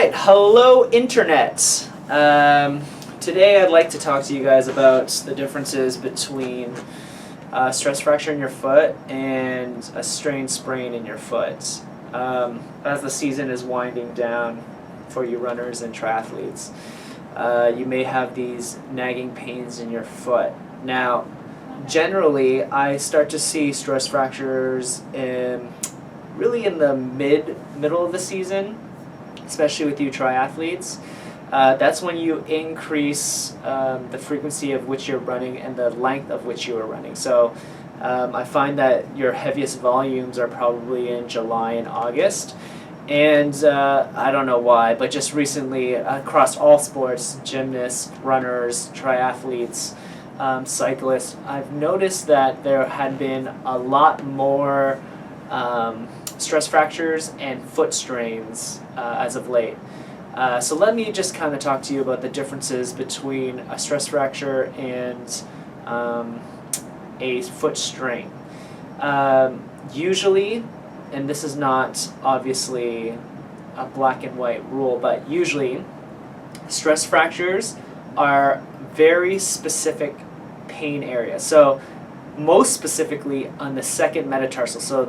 Alright, hello internet. Today I'd like to talk to you guys about the differences between a stress fracture in your foot and a strain sprain in your foot. As the season is winding down for you runners and triathletes, you may have these nagging pains in your foot. Now, generally, I start to see stress fractures really in the middle of the season, especially with you triathletes. That's when you increase the frequency of which you're running and the length of which you are running. So I find that your heaviest volumes are probably in July and August. And I don't know why, but just recently across all sports, gymnasts, runners, triathletes, cyclists, I've noticed that there had been a lot more stress fractures and foot strains as of late. So let me just kind of talk to you about the differences between a stress fracture and a foot strain. Usually, and this is not obviously a black and white rule, but usually stress fractures are very specific pain areas. So most specifically on the second metatarsal, so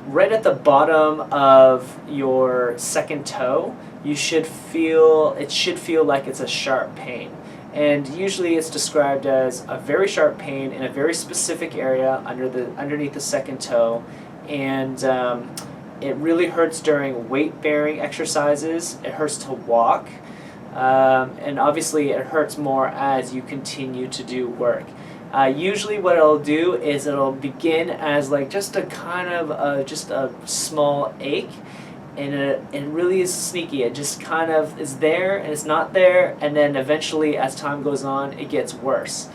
right at the bottom of your second toe, it should feel like it's a sharp pain. And usually it's described as a very sharp pain in a very specific area underneath the second toe. And it really hurts during weight-bearing exercises. It hurts to walk. And obviously it hurts more as you continue to do work. Usually what it'll do is it'll begin as like just a kind of just a small ache, and it really is sneaky. It just kind of is there and it's not there, and then eventually as time goes on it gets worse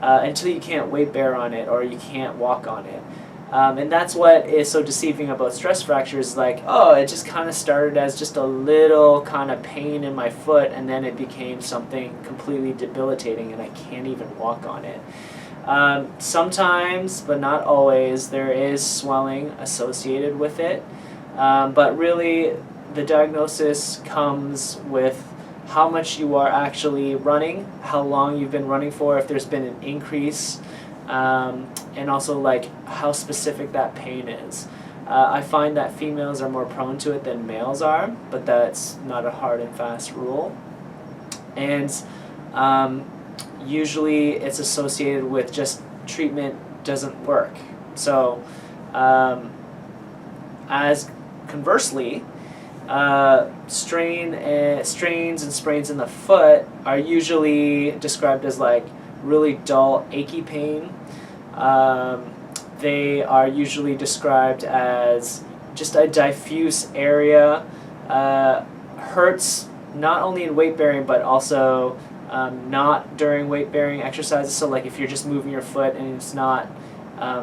until you can't weight bear on it or you can't walk on it. And that's what is so deceiving about stress fractures. Like, oh, it just kind of started as just a little kind of pain in my foot, and then it became something completely debilitating and I can't even walk on it. Sometimes, but not always, there is swelling associated with it. But really, the diagnosis comes with how much you are actually running, how long you've been running for, if there's been an increase, and also like how specific that pain is. I find that females are more prone to it than males are, but that's not a hard and fast rule. And usually it's associated with just treatment doesn't work. So as conversely, strains and sprains in the foot are usually described as like really dull, achy pain. They are usually described as just a diffuse area. Hurts not only in weight bearing but also not during weight bearing exercises. So like if you're just moving your foot and it's not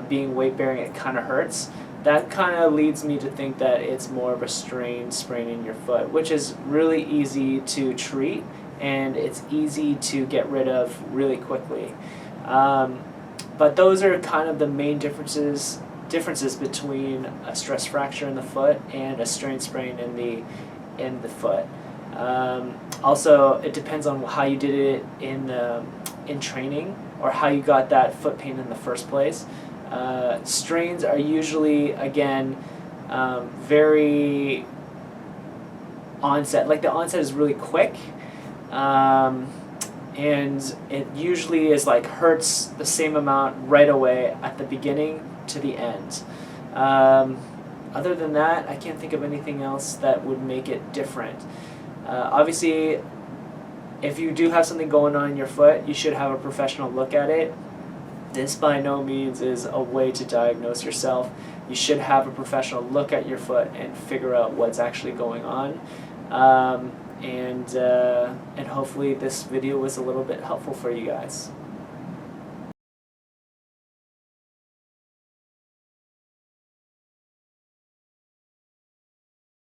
being weight bearing, it kind of hurts. That kind of leads me to think that it's more of a sprain in your foot, which is really easy to treat and it's easy to get rid of really quickly. But those are kind of the main differences between a stress fracture in the foot and a sprain in the foot. Also, it depends on how you did it in training or how you got that foot pain in the first place. Strains are usually, again, very onset. Like the onset is really quick, and it usually is like hurts the same amount right away at the beginning to the end. Other than that, I can't think of anything else that would make it different. Obviously, if you do have something going on in your foot, you should have a professional look at it. This by no means is a way to diagnose yourself. You should have a professional look at your foot and figure out what's actually going on. And hopefully this video was a little bit helpful for you guys.